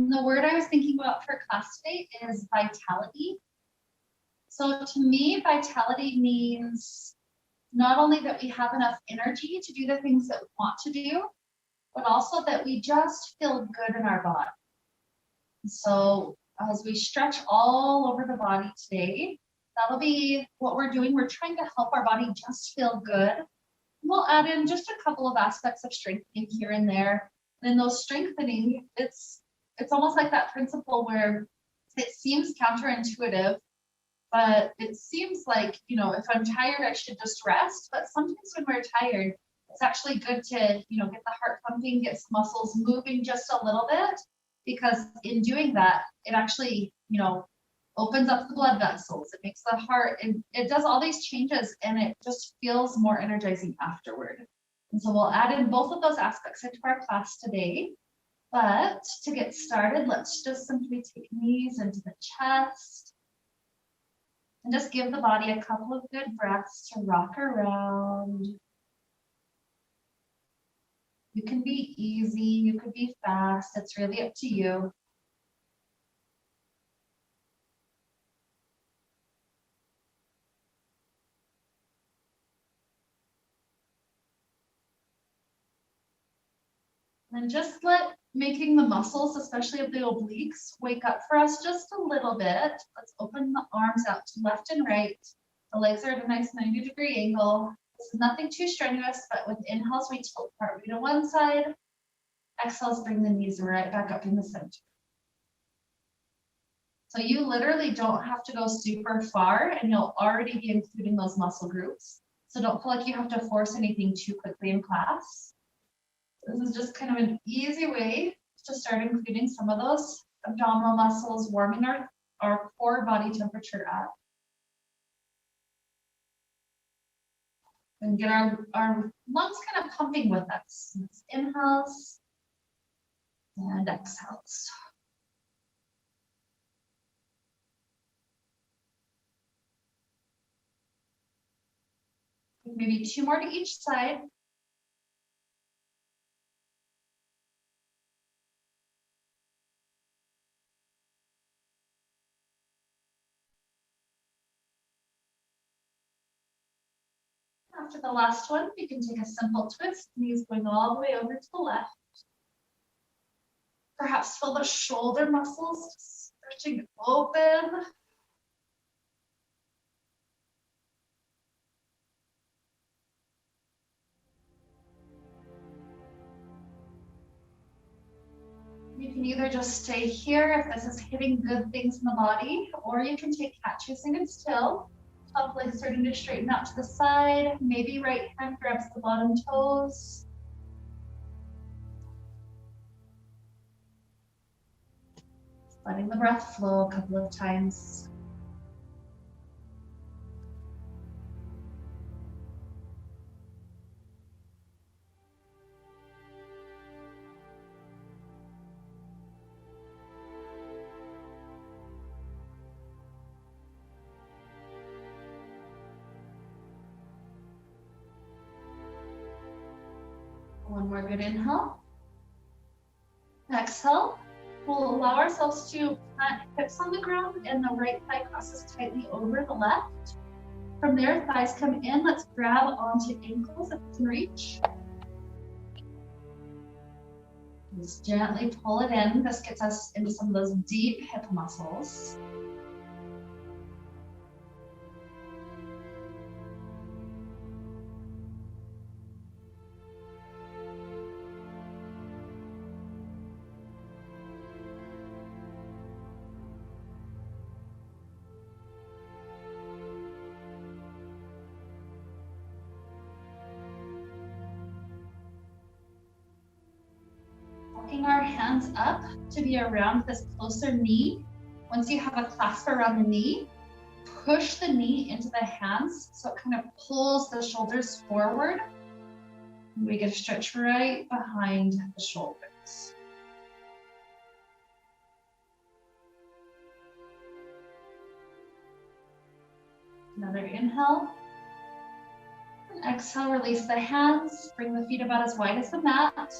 And the word I was thinking about for class today is vitality. So to me, vitality means not only that we have enough energy to do the things that we want to do, but also that we just feel good in our body. So as we stretch all over the body today, that'll be what we're doing. We're trying to help our body just feel good. We'll add in just a couple of aspects of strengthening here and there. And in those strengthening, it's almost like that principle where it seems counterintuitive, but it seems like, if I'm tired, I should just rest. But sometimes when we're tired, it's actually good to, get the heart pumping, get some muscles moving just a little bit, because in doing that, it actually, opens up the blood vessels. It makes the heart, and it does all these changes, and it just feels more energizing afterward. And so we'll add in both of those aspects into our class today. But to get started, let's just simply take knees into the chest and just give the body a couple of good breaths to rock around. You can be easy, you could be fast, it's really up to you. And just let making the muscles, especially of the obliques, wake up for us just a little bit. Let's open the arms out to left and right. The legs are at a nice 90-degree angle. This is nothing too strenuous, but with inhales, we tilt partway to one side. Exhales, bring the knees right back up in the center. So you literally don't have to go super far, and you'll already be including those muscle groups. So don't feel like you have to force anything too quickly in class. This is just kind of an easy way to start including some of those abdominal muscles, warming our core body temperature up. And get our lungs kind of pumping with us. Inhales and exhales. Maybe 2 more to each side. After the last one, we can take a simple twist, knees going all the way over to the left. Perhaps feel the shoulder muscles stretching open. You can either just stay here if this is hitting good things in the body, or you can take cat chasing and still. Top leg starting to straighten out to the side. Maybe right hand grabs the bottom toes. Letting the breath flow a couple of times. One more good inhale. Exhale. We'll allow ourselves to plant hips on the ground and the right thigh crosses tightly over the left. From there, thighs come in. Let's grab onto ankles if you can reach. Just gently pull it in. This gets us into some of those deep hip muscles. Our hands up to be around this closer knee. Once you have a clasp around the knee, push the knee into the hands so it kind of pulls the shoulders forward. We get a stretch right behind the shoulders. Another inhale. And exhale, release the hands. Bring the feet about as wide as the mat.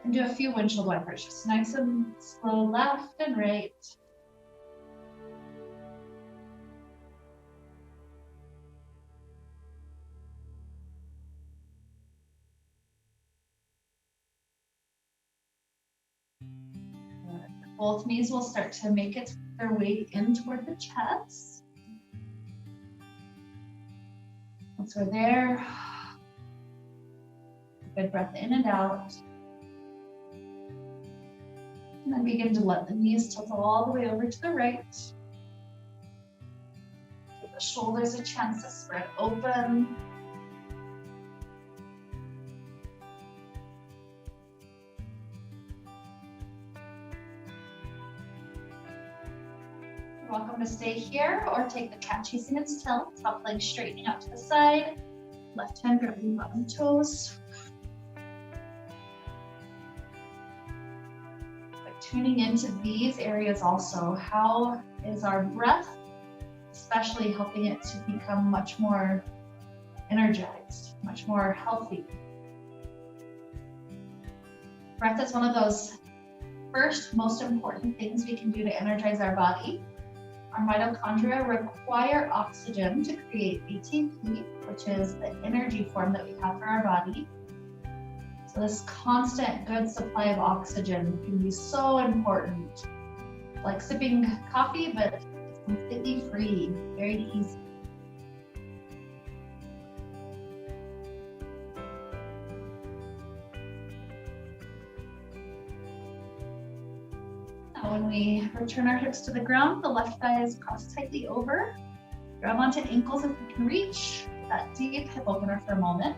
And do a few windshield wipers, just nice and slow, left and right. Both knees will start to make their way in toward the chest. Once we're there, good breath in and out. And then begin to let the knees tilt all the way over to the right. Give the shoulders a chance to spread open. You're welcome to stay here or take the cat chasing its tail. Top leg straightening out to the side. Left hand grabbing bottom toes. Tuning into these areas also. How is our breath, especially helping it to become much more energized, much more healthy? Breath is one of those first most important things we can do to energize our body. Our mitochondria require oxygen to create ATP, which is the energy form that we have for our body. So this constant good supply of oxygen can be so important. Like sipping coffee, but it's completely free, very easy. Now when we return our hips to the ground, the left thigh is crossed tightly over. Grab onto ankles if we can reach. That deep hip opener for a moment.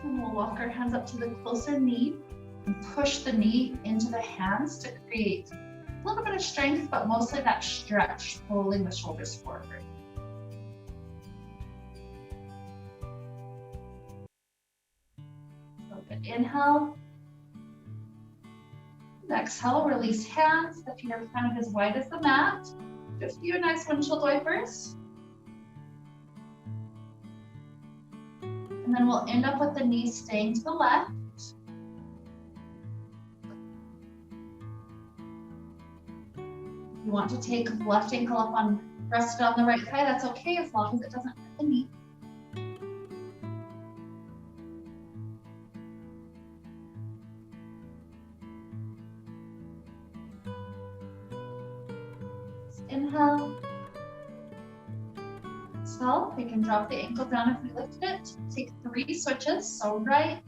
And we'll walk our hands up to the closer knee and push the knee into the hands to create a little bit of strength, but mostly that stretch, pulling the shoulders forward. So good inhale. And exhale, release hands. The feet are kind of as wide as the mat. Do a few nice windshield wipers. And then we'll end up with the knees staying to the left. You want to take left ankle up on, rest it on the right thigh, that's okay as long as it doesn't hurt the knee. Just inhale. Exhale, we can drop the ankle down if we lifted it. Take 3 switches, so right,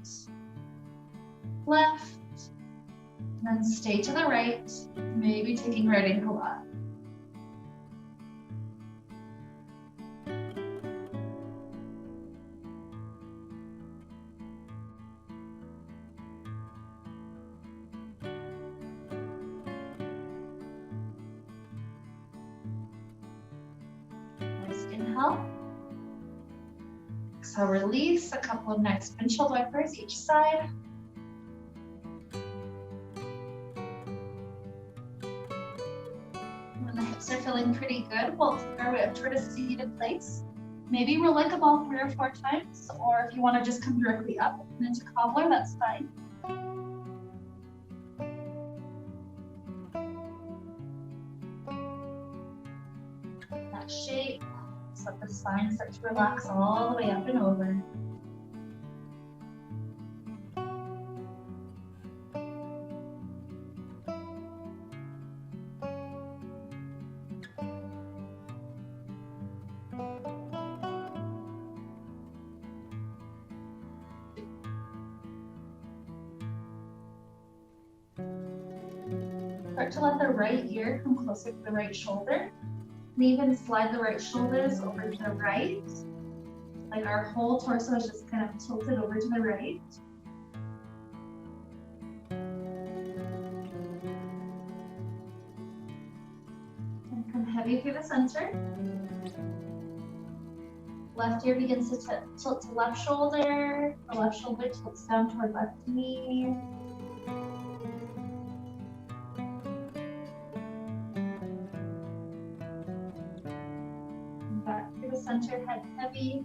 left, and then stay to the right, maybe taking right ankle up. Nice inhale. Exhale, release. A couple of nice windshield wipers each side. When the hips are feeling pretty good, we'll take our way up toward a seated place. Maybe roll like a ball 3 or 4 times, or if you want to just come directly up and into cobbler, that's fine. That shape, just let the spine start to relax all the way up and over. Start to let the right ear come closer to the right shoulder. And even slide the right shoulders over to the right. Like our whole torso is just kind of tilted over to the right. And come heavy through the center. Left ear begins to tilt to left shoulder. The left shoulder tilts down toward left knee. And back through the center, head heavy.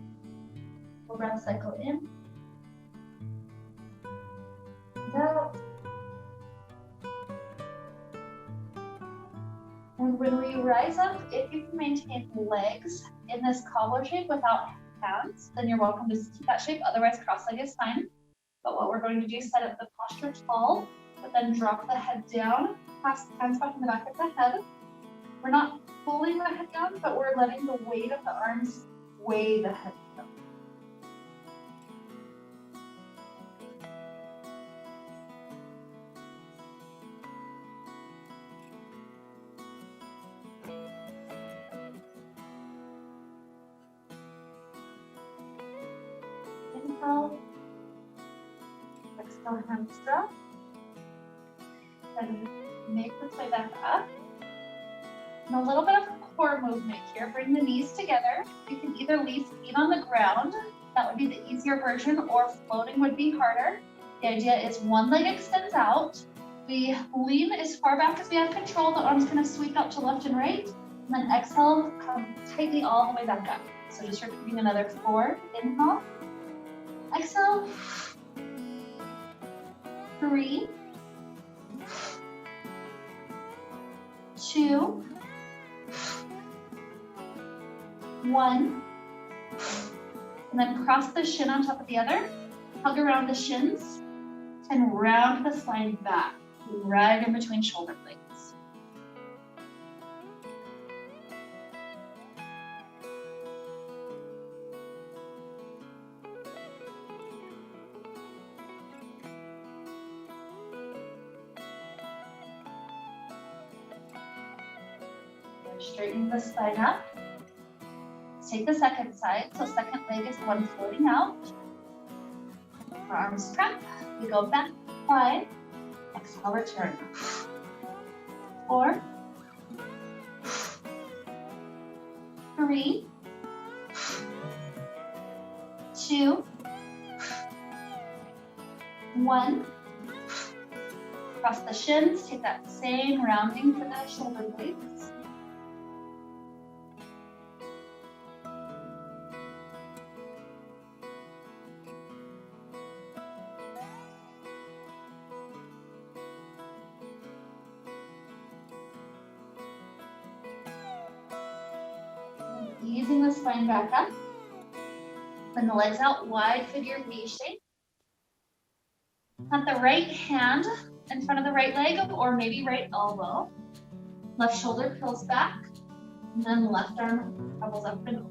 Full breath cycle in. And out. And when we rise up, if you can maintain legs in this cobbler shape without hands, then you're welcome to keep that shape. Otherwise, cross-leg is fine. But what we're going to do is set up the posture tall, but then drop the head down, pass the hands back in the back of the head. We're not pulling the head down, but we're letting the weight of the arms weigh the head down. Inhale, exhale, hands drop, then make the way back up. And a little bit of core movement here. Bring the knees together. You can either leave feet on the ground, that would be the easier version, or floating would be harder. The idea is one leg extends out. We lean as far back as we have control. The arms kind of sweep out to left and right. And then exhale, come tightly all the way back up. So just repeating another 4. Inhale. Exhale. 3, 2, 1. And then cross the shin on top of the other. Hug around the shins and round the spine back, right in between shoulder blades. Straighten the spine up. Let's take the second side. So second leg is the one floating out. Arms trap. We go back, 5. Exhale, return. 4, 3, 2, 1. Cross the shins. Take that same rounding for the shoulder blades. Easing the spine back up. Bring the legs out wide, figure V shape. Plant the right hand in front of the right leg, or maybe right elbow. Left shoulder pulls back, and then left arm travels up and over.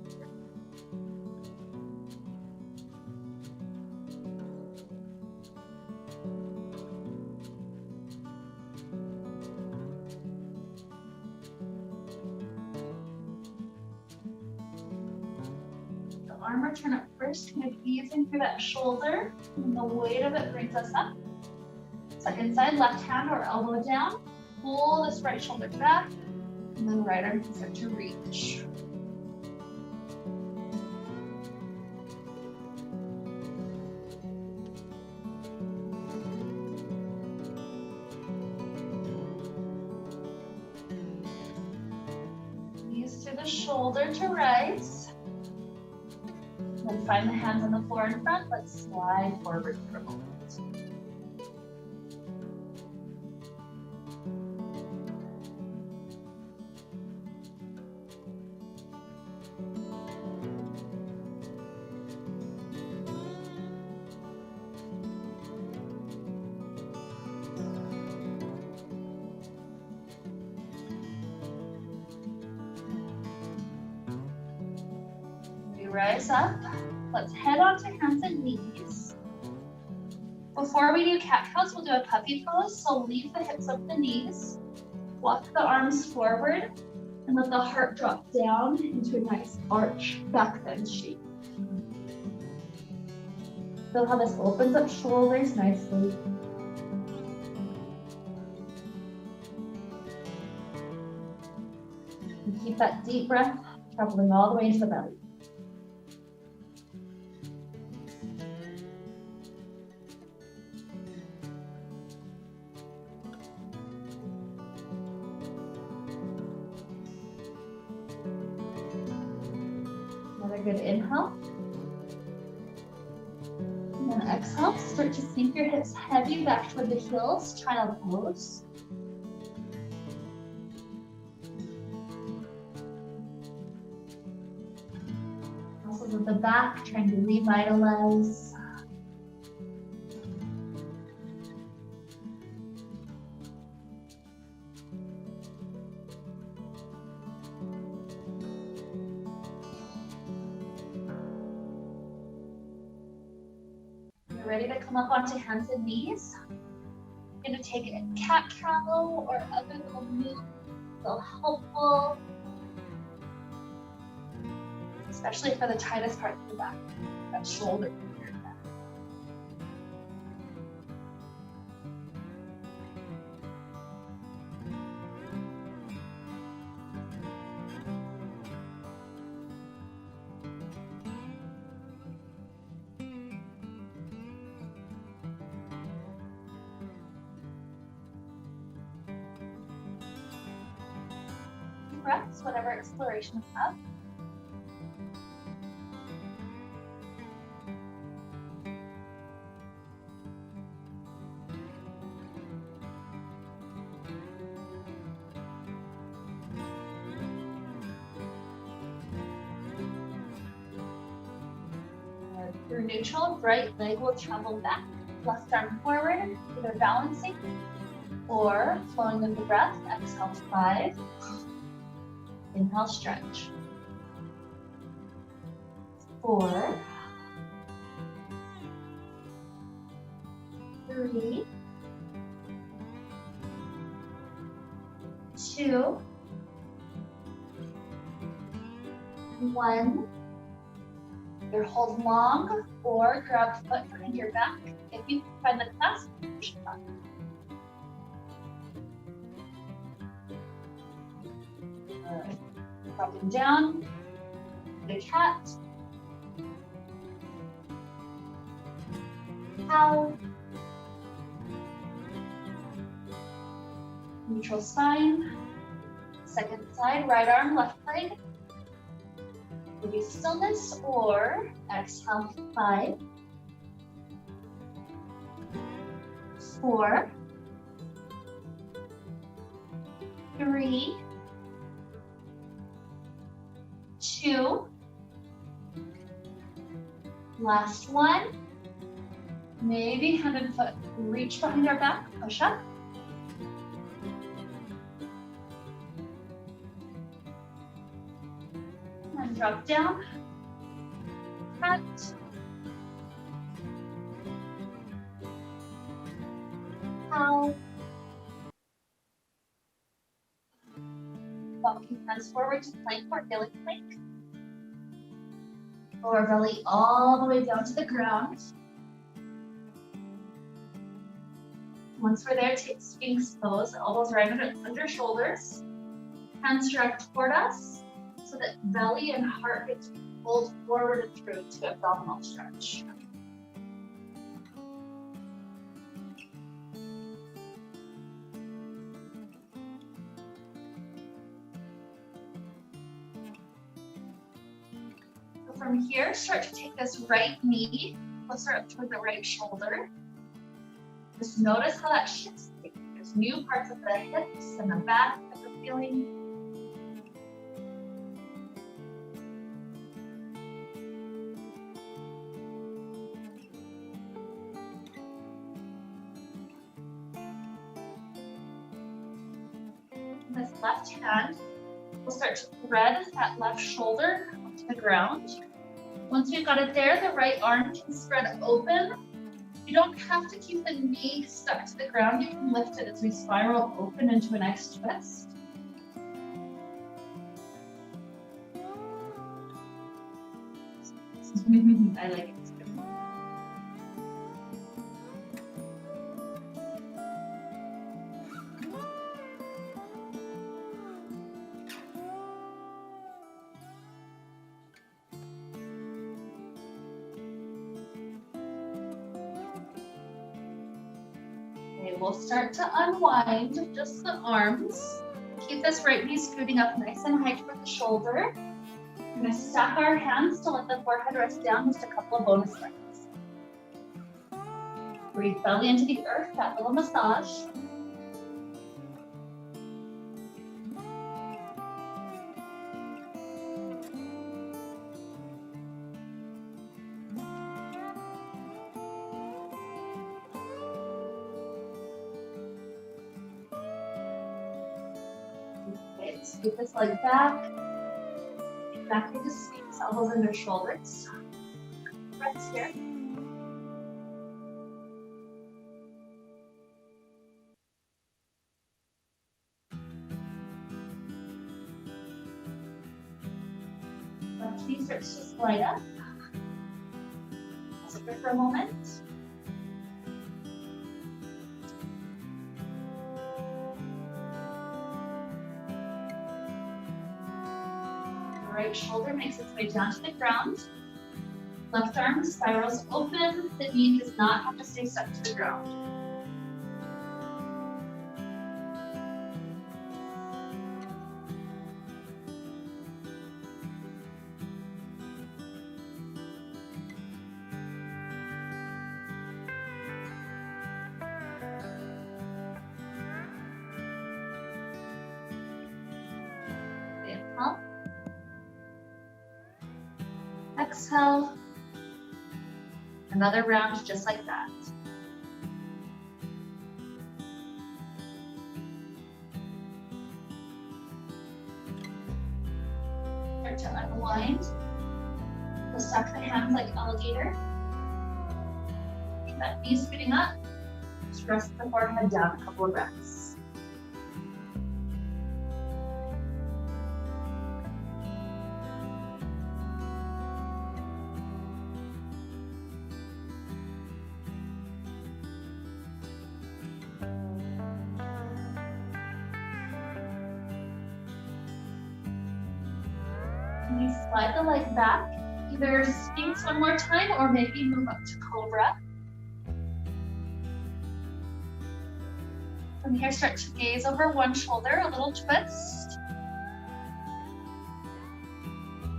Arm return up first, kind of easing through that shoulder, and the weight of it brings us up. Second side, left hand or elbow down. Pull this right shoulder back, and then right arm can start to reach. Ease through the shoulder to rise. Then find the hands on the floor in front. Let's slide forward for a moment. Rise up. Let's head onto hands and knees. Before we do cat cows, we'll do a puppy pose. So leave the hips up the knees. Walk the arms forward and let the heart drop down into a nice arch back bend shape. Feel how this opens up shoulders nicely. And keep that deep breath traveling all the way into the belly. Very good, inhale. And then exhale, start to sink your hips heavy back toward the heels, child pose. Muscles of the back, trying to revitalize. Ready to come up onto hands and knees. You're going to take a cat-cow or other little move. Feel helpful, especially for the tightest part of the back, that shoulder. Breaths, whatever exploration you have. Through neutral, right leg will travel back, left arm forward, either balancing or flowing with the breath. Exhale, 5. Inhale, stretch. 4, 3, 2, 1. Either hold long or grab foot behind your back. If you can find the clasp, push it back. Good. Dropping down, the cat, cow, neutral spine, second side, right arm, left leg. Maybe stillness or exhale, 5, 4, 3, 2, last one. Maybe hand and foot reach behind our back, push up. And drop down. Cat. Cow. Walking hands forward to plank or belly plank. Lower belly all the way down to the ground. Once we're there, take Sphinx pose, elbows right under shoulders. Hands direct toward us so that belly and heart get to be pulled forward and through to abdominal stretch. From here, start to take this right knee closer up toward the right shoulder. Just notice how that shifts. There's new parts of the hips and the back that we're feeling. This left hand, we'll start to thread that left shoulder onto the ground. Once we've got it there, the right arm can spread open. You don't have to keep the knee stuck to the ground. You can lift it as we spiral open into a nice twist. I like it. We'll start to unwind just the arms. Keep this right knee scooting up nice and high toward the shoulder. We're going to stack our hands to let the forehead rest down, just a couple of bonus breaths. Breathe belly into the earth, that little massage. Okay, scoop this leg back. Back into squeeze, elbows under shoulders. Breaths here. Left knee starts to slide up. Sit there for a moment. Right shoulder makes its way down to the ground. Left arm spirals open. The knee does not have to stay stuck to the ground. Inhale. Exhale. Another round just like that. Start to unwind. We'll stack the hands like alligator. Keep that knee scooting up. Just rest the forehead down a couple of breaths. And you slide the leg back, either Sphinx one more time or maybe move up to Cobra. From here, start to gaze over one shoulder, a little twist.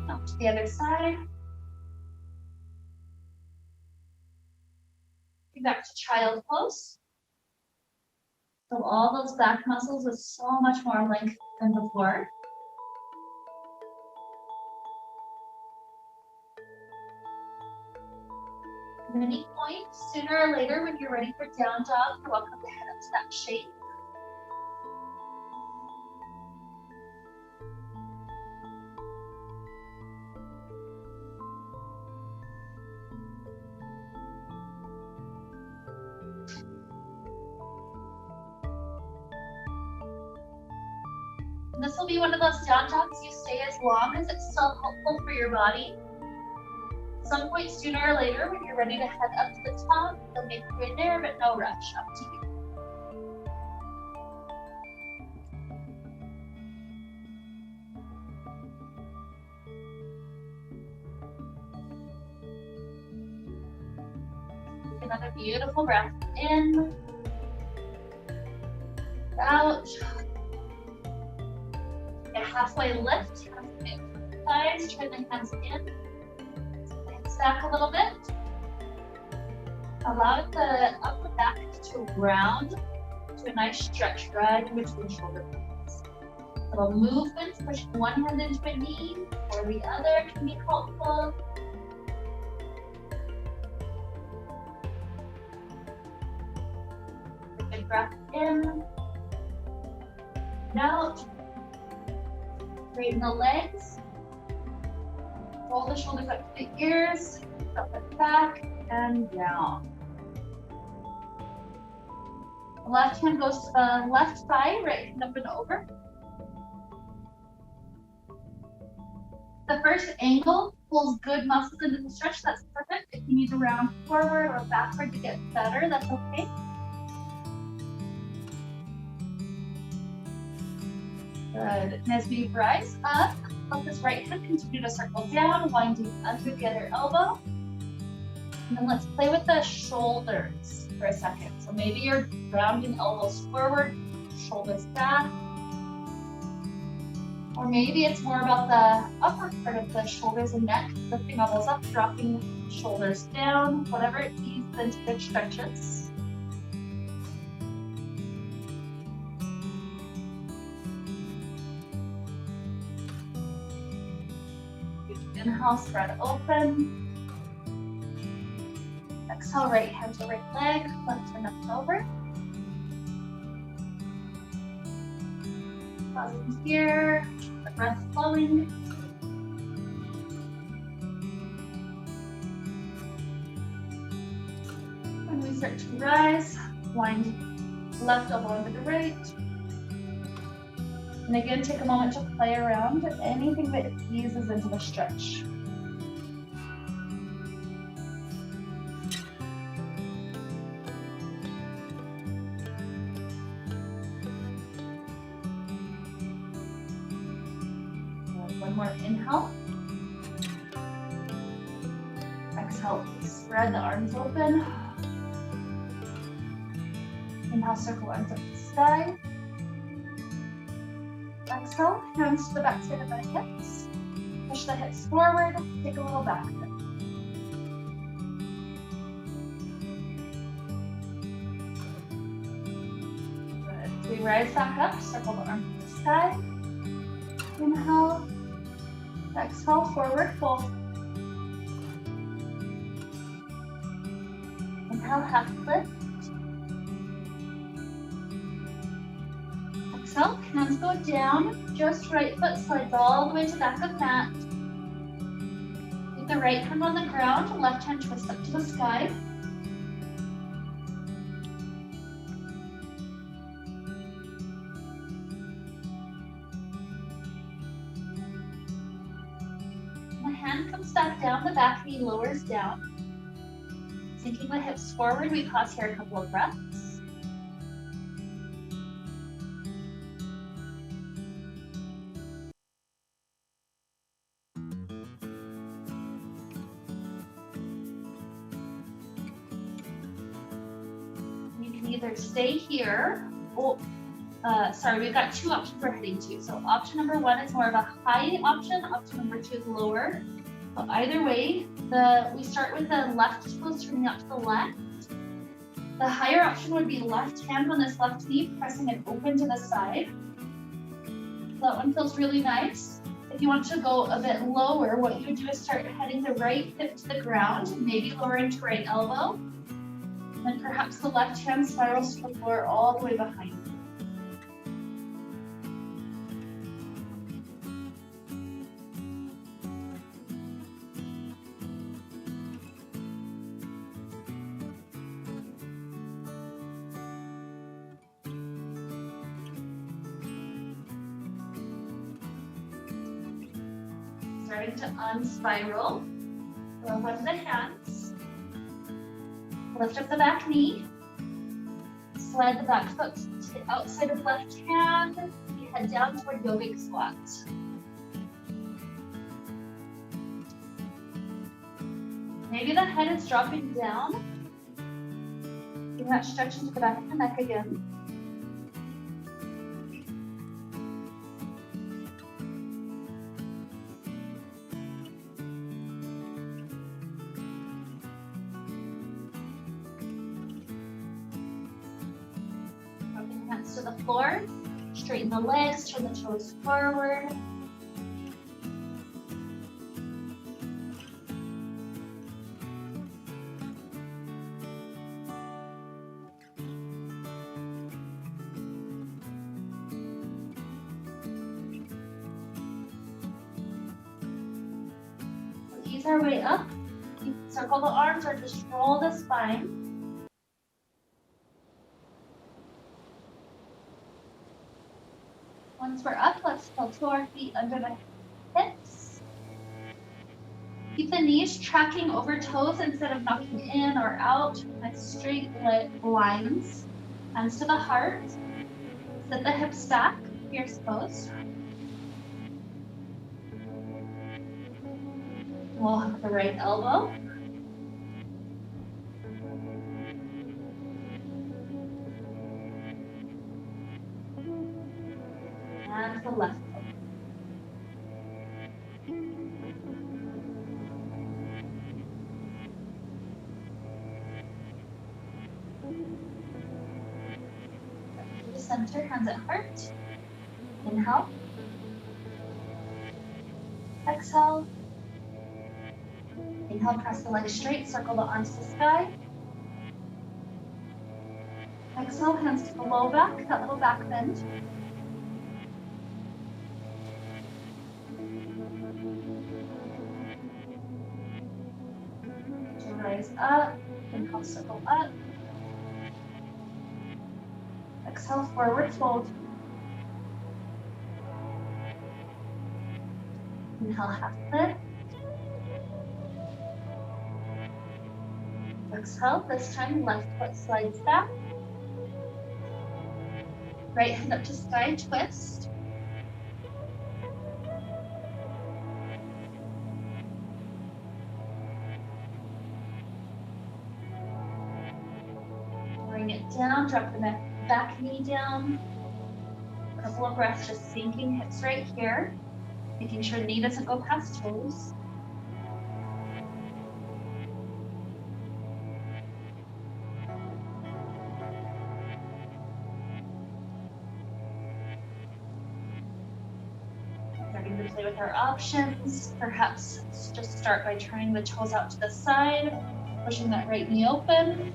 Up to the other side. Back to child pose. So all those back muscles with so much more length than before. At any point, sooner or later, when you're ready for down dog, you're welcome to head up to that shape. And this will be one of those down dogs you stay as long as it's still helpful for your body. Some point sooner or later, when you're ready to head up to the top, you'll make your way there, but no rush, up to you. Take another beautiful breath in, out. Get halfway lift, halfway thighs, turn the hands in. Back a little bit. Allow the upper back to round to a nice stretch right in between shoulder blades. Little movements, pushing one hand into a knee or the other can be helpful. Take a breath in and out. Straighten the legs. Roll the shoulders up to the ears, up and back, and down. The left hand goes to the left thigh, right hand up and over. The first angle pulls good muscles into the stretch, that's perfect. If you need to round forward or backward to get better, that's okay. Good, and as we rise up, let this right hand continue to circle down, winding under the other elbow. And then let's play with the shoulders for a second. So maybe you're rounding elbows forward, shoulders back. Or maybe it's more about the upper part of the shoulders and neck, lifting elbows up, dropping shoulders down, whatever it eases into good stretches. Inhale, spread open. Exhale, right hand to right leg, left hand up over. Pausing here, the breath flowing. When we start to rise, wind left elbow into the right. And again, take a moment to play around anything that eases into the stretch. One more inhale. Exhale, spread the arms open. Inhale, circle arms up to the sky. Exhale, hands to the back side of the hips. Push the hips forward, take a little back bend. Good. So we rise back up, circle the arms to the sky. Inhale, exhale, forward fold. Inhale, half lift. Exhale, hands go down, just right foot slides all the way to back of mat. Keep the right hand on the ground, left hand twist up to the sky. The hand comes back down, the back knee lowers down. Sinking the hips forward, we pause here a couple of breaths. Either stay here, or we've got two options we're heading to. So option number one is more of a high option. Option number two is lower. So either way, we start with the left toes turning out to the left. The higher option would be left hand on this left knee, pressing it open to the side. So that one feels really nice. If you want to go a bit lower, what you would do is start heading the right hip to the ground, maybe lowering to right elbow. And perhaps the left hand spirals to the floor all the way behind you. Starting to unspiral. Love onto the hands. Lift up the back knee. Slide the back foot to the outside of left hand. We head down toward yogic squat. Maybe the head is dropping down. Bring that stretch into the back of the neck again. To the floor, straighten the legs, turn the toes forward. Ease our way up. You can circle the arms or just roll the spine. Once we're up, let's tilt our feet under the hips. Keep the knees tracking over toes instead of knocking in or out. Nice straight lines. Hands to the heart. Sit the hips back, fierce pose. Walk the right elbow. And the left elbow. center, hands at heart. Inhale. Exhale. Inhale, press the legs straight, circle the arms to the sky. Exhale, hands to the low back, that little back bend. To rise up, inhale, circle up. Exhale, forward fold. Inhale, half lift. Exhale, this time left foot slides back. Right hand up to sky, twist. Bring it down, drop the back knee down. A couple of breaths, just sinking hips right here. Making sure the knee doesn't go past toes. Starting to play with our options. Perhaps just start by turning the toes out to the side, pushing that right knee open.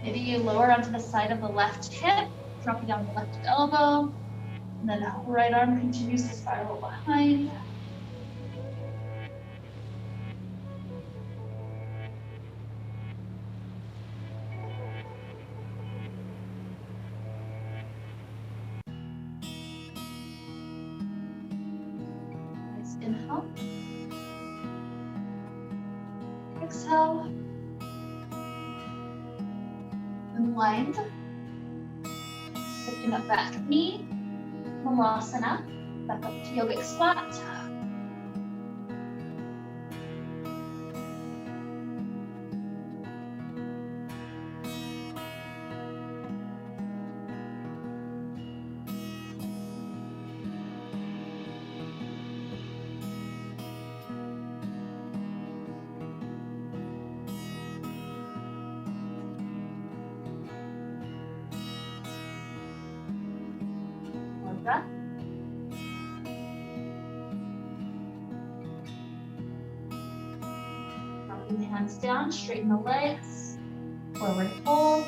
Maybe you lower onto the side of the left hip, dropping down the left elbow, and then the right arm continues to spiral behind. Nice inhale. Exhale. Unwind. Lifting up back knee. Malasana. Back up to yogic squat. Breath. Dropping the hands down, straighten the legs, forward fold.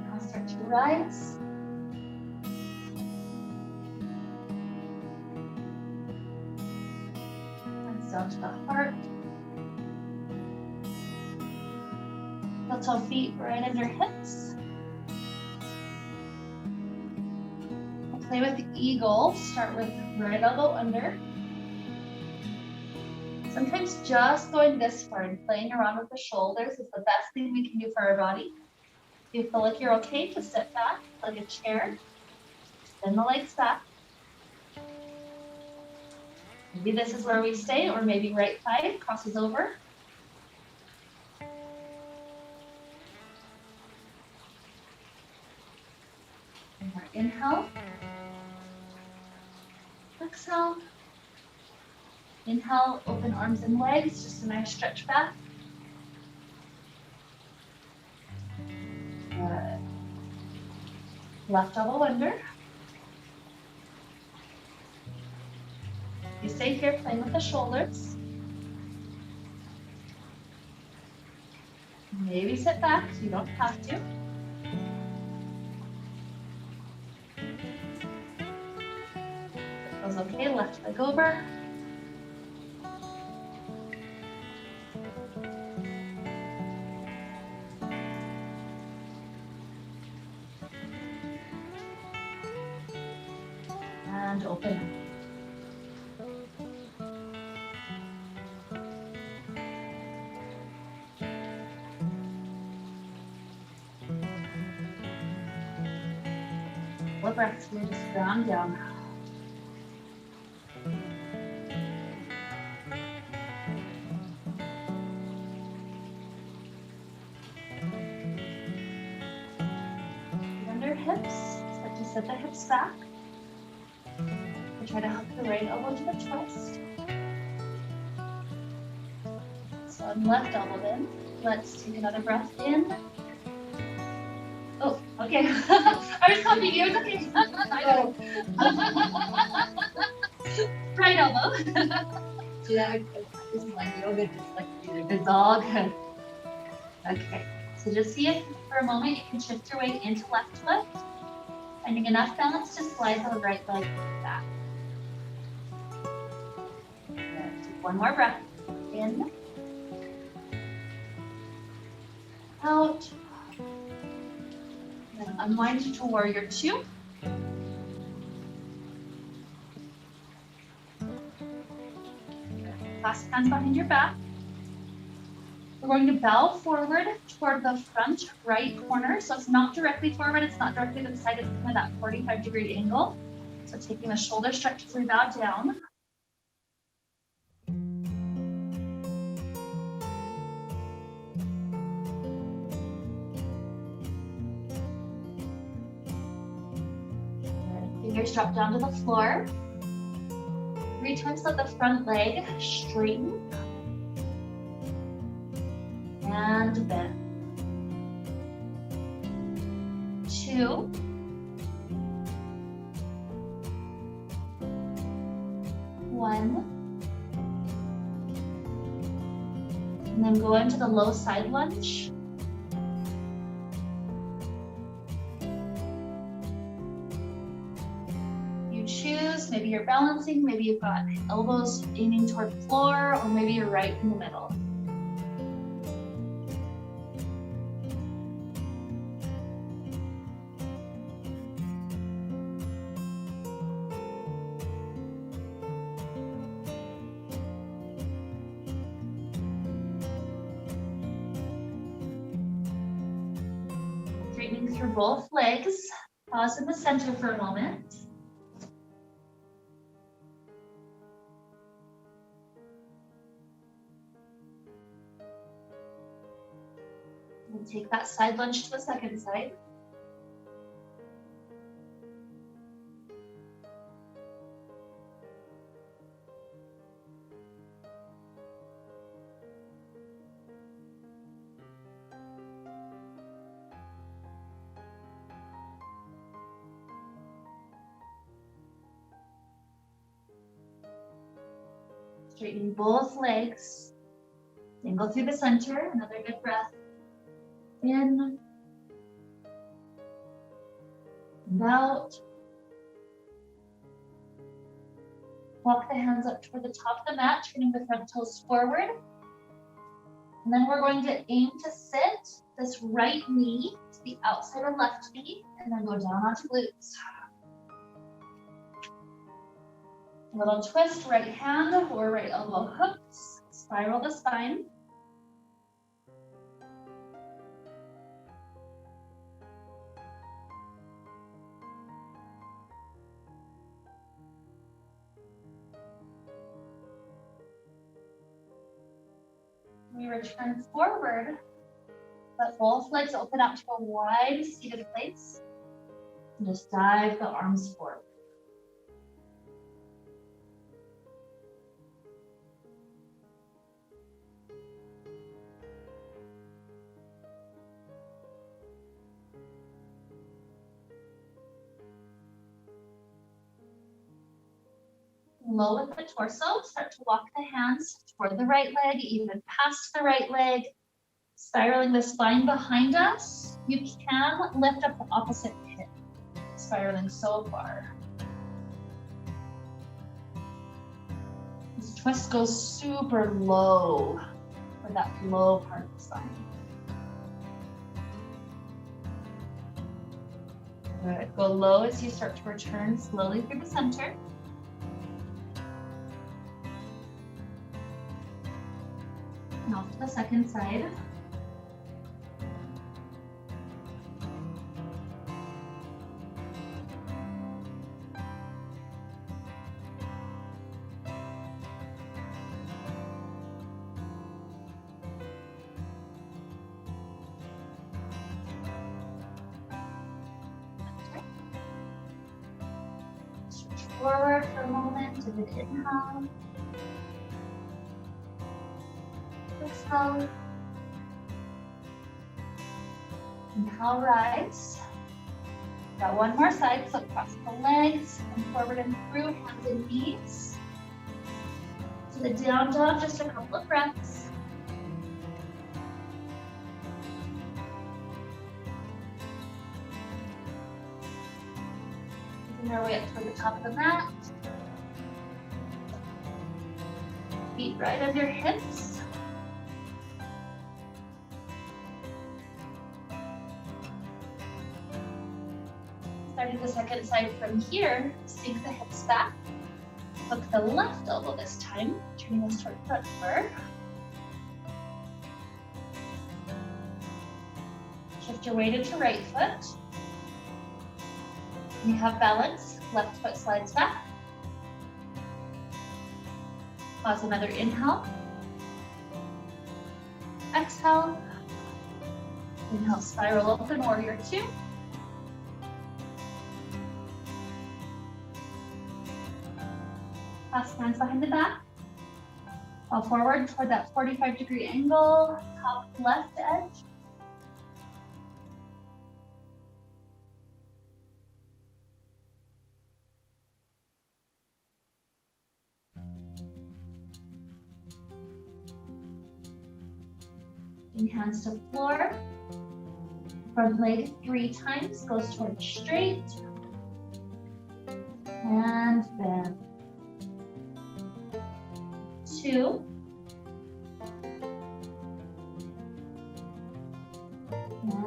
Now start to rise. Down to the heart. Heel-toe feet right under hips. We'll play with the eagle. Start with right elbow under. Sometimes just going this far and playing around with the shoulders is the best thing we can do for our body. If you feel like you're okay, just sit back like a chair. Extend the legs back. Maybe this is where we stay, or maybe right thigh crosses over. And our inhale. Exhale. Inhale, open arms and legs, just a nice stretch back. Good. Left elbow under. You stay here playing with the shoulders. Maybe sit back, you don't have to. Feels okay, left leg over. And open up. What breaths we just ground down. Under hips, start to set the hips back. So try to hook the right elbow to the twist. So I'm left elbow in. Let's take another breath in. Oh, okay. I was copying you. It's okay. I know. Right elbow. Yeah, I practice my yoga just like the dog. Okay. So just see if for a moment you can shift your weight into left foot, finding enough balance to slide the right leg back. Good. Take one more breath. In. Out. Then unwind to warrior two. Clasp hands behind your back. We're going to bow forward toward the front right corner. So it's not directly forward, it's not directly to the side, it's kind of that 45-degree angle. So taking the shoulder stretch as we bow down. Fingers drop down to the floor. 3 times let the front leg straighten. And bend. 2. 1. And then go into the low side lunge. You choose, maybe you're balancing, maybe you've got elbows aiming toward the floor, or maybe you're right in the middle. Straightening through both legs. Pause in the center for a moment. And take that side lunge to the second side. Straightening both legs. Then go through the center. Another good breath. In. And out. Walk the hands up toward the top of the mat, turning the front toes forward. And then we're going to aim to sit this right knee to the outside of left knee, and then go down onto glutes. A little twist, right hand or right elbow hooks, spiral the spine. We return forward, let both legs open up to a wide seated place. And just dive the arms forward. Low with the torso, start to walk the hands toward the right leg, even past the right leg, spiraling the spine behind us. You can lift up the opposite hip, spiraling so far. This twist goes super low for that low part of the spine. Good. Go low as you start to return slowly through the center. And off to the second side. Switch forward for a moment. A good inhale. Exhale. Inhale, rise. Got one more side, so cross the legs and forward and through, hands and knees. To the down dog, just a couple of breaths. Moving our way up to the top of the mat. Feet right under hips. Starting the second side from here, sink the hips back. Hook the left elbow this time, turning us toward front foot. Shift your weight into right foot. You have balance, left foot slides back. Pause, another inhale. Exhale. Inhale, spiral open, warrior two. Clasp hands behind the back. Fall forward toward that 45-degree angle, top left edge. Bring hands to floor. Front leg 3 times, goes towards straight. And bend. 2.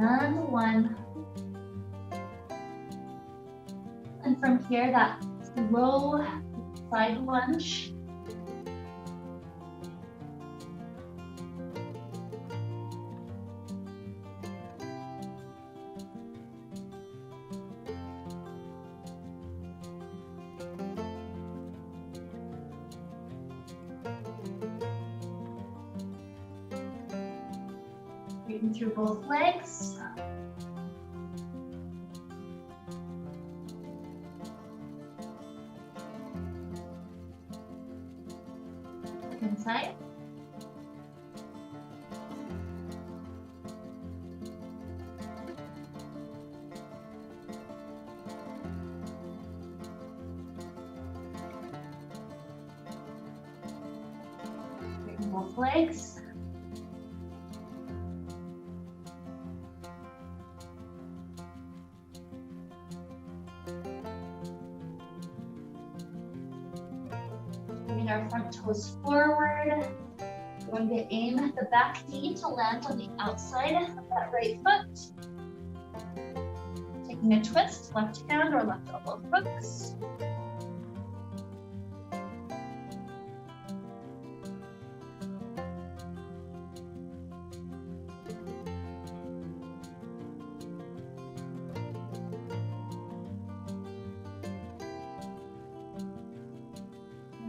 And 1. And from here, that slow side lunge. Breathing through both legs. Inside. Breathing both legs. Our front toes forward. We're going to aim the back knee to land on the outside of that right foot. Taking a twist, left hand or left elbow hooks.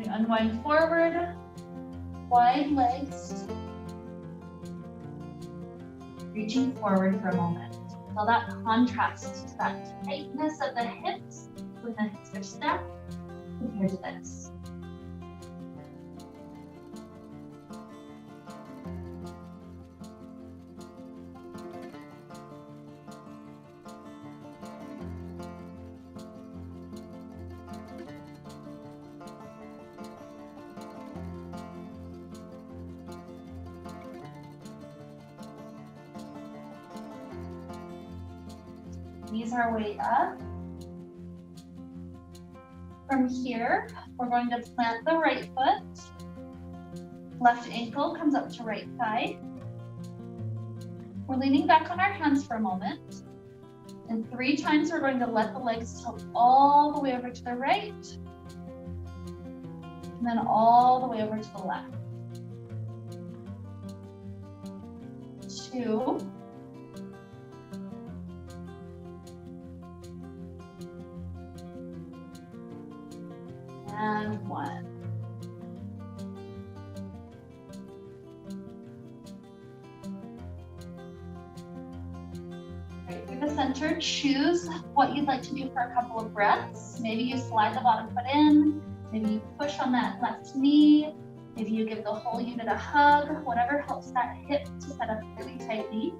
Unwind forward, wide legs. Reaching forward for a moment. Feel that contrast to that tightness of the hips when the hips are stacked compared to this. Ease our way up. From here, we're going to plant the right foot. Left ankle comes up to right thigh. We're leaning back on our hands for a moment. And 3 times we're going to let the legs tilt all the way over to the right. And then all the way over to the left. 2. And 1. Right through the center center, choose what you'd like to do for a couple of breaths. Maybe you slide the bottom foot in, maybe you push on that left knee, maybe you give the whole unit a hug, whatever helps that hip to set up really tightly.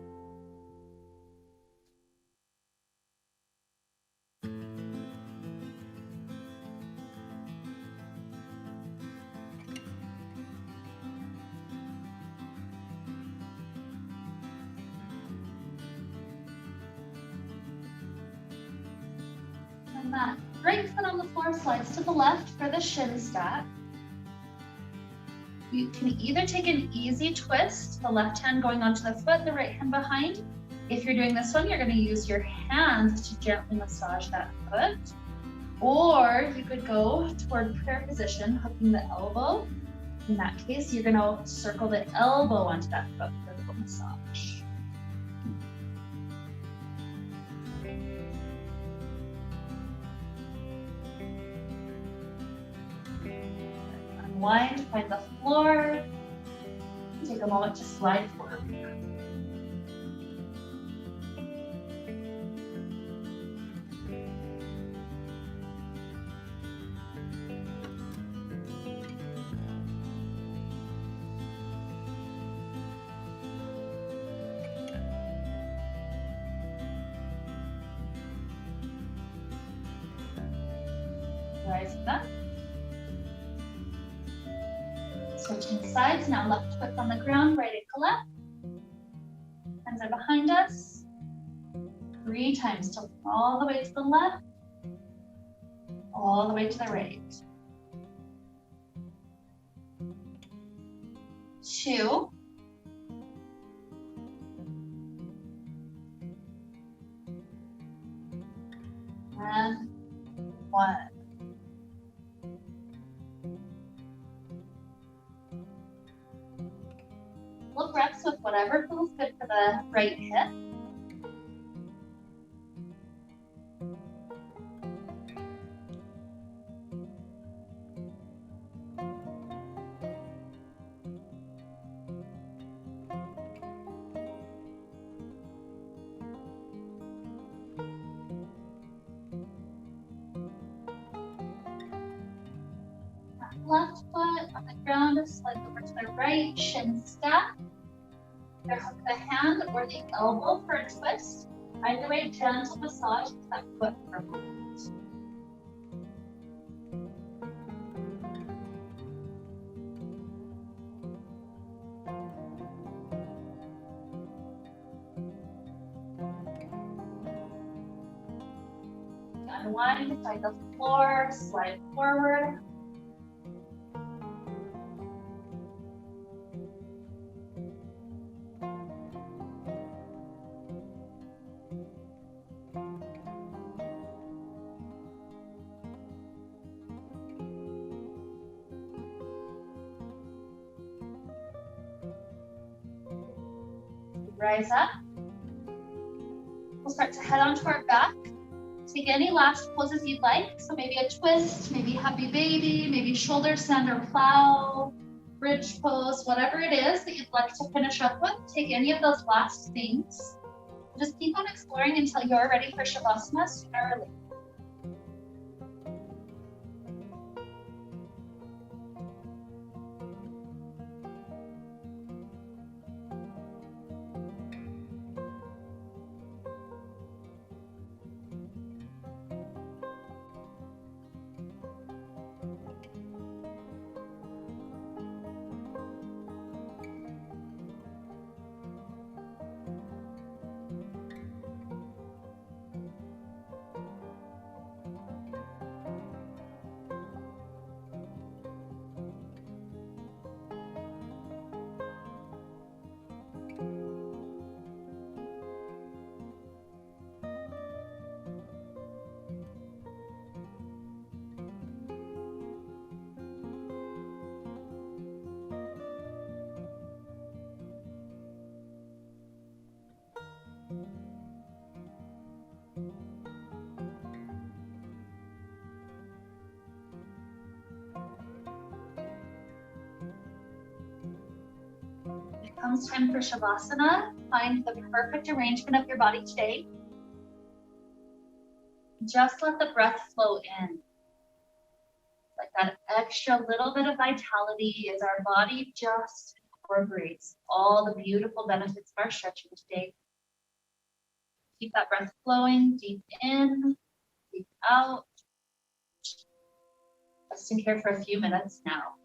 And that right foot on the floor slides to the left for the shin stack. You can either take an easy twist, the left hand going onto the foot, the right hand behind. If you're doing this one, you're going to use your hands to gently massage that foot. Or you could go toward prayer position, hooking the elbow. In that case, you're going to circle the elbow onto that foot for a little massage. Unwind, find the floor. Take a moment to slide forward. Rising up. Switching sides, now left foot on the ground, right ankle up. Hands are behind us. 3 times, tilt all the way to the left, all the way to the right. 2. And 1. Little breaths with whatever feels good for the right hip. Left foot on the ground, slide over to the right, shin stack. Either hook the hand or the elbow for a twist. Either way, gentle massage that foot for a moment. Unwind, find the floor, slide forward. Rise up. We'll start to head onto our back. Take any last poses you'd like. So maybe a twist, maybe happy baby, maybe shoulder stand or plow, bridge pose, whatever it is that you'd like to finish up with. Take any of those last things. Just keep on exploring until you're ready for Shavasana sooner or later. It comes time for Shavasana. Find the perfect arrangement of your body today. Just let the breath flow in. Like that extra little bit of vitality as our body just incorporates all the beautiful benefits of our stretching today. Keep that breath flowing, deep in, deep out. Rest in here for a few minutes now.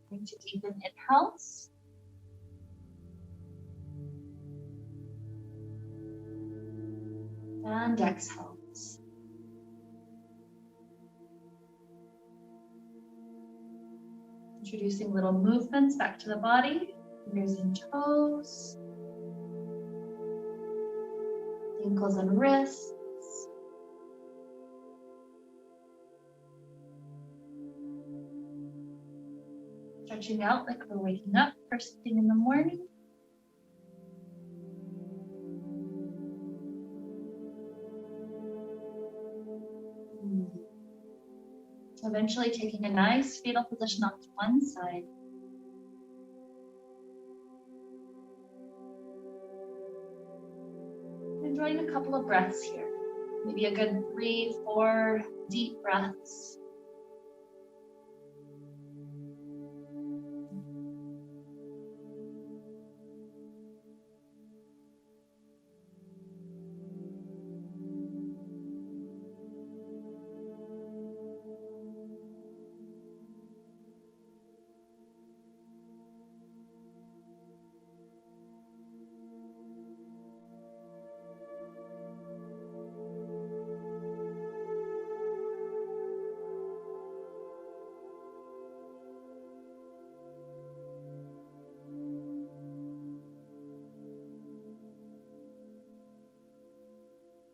Going to deepen inhales. And exhales. Introducing little movements back to the body, fingers and toes, ankles and wrists. Stretching out like we're waking up first thing in the morning. Eventually taking a nice fetal position off to one side. couple of breaths here. Maybe a good 3, 4 deep breaths.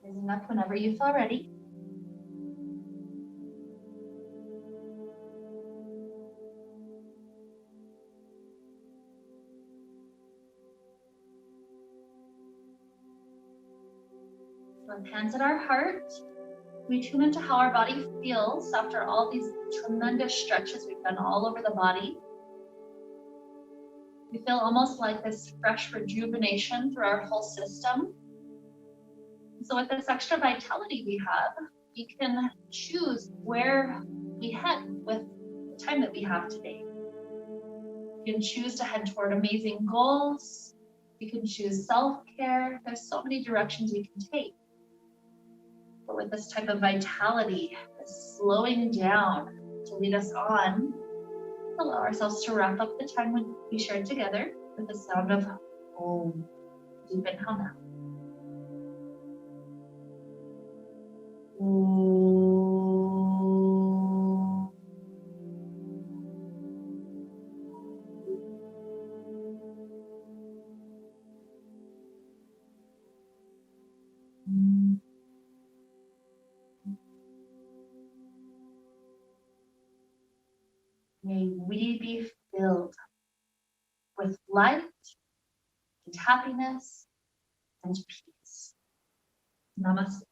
Raising up whenever you feel ready. With hands at our heart, we tune into how our body feels after all these tremendous stretches we've done all over the body. We feel almost like this fresh rejuvenation through our whole system. So with this extra vitality we have, we can choose where we head with the time that we have today. We can choose to head toward amazing goals. We can choose self-care. There's so many directions we can take. But with this type of vitality, this slowing down to lead us on, allow ourselves to wrap up the time we shared together with the sound of Om. Deep inhale now. May we be filled with light and happiness and peace. Namaste.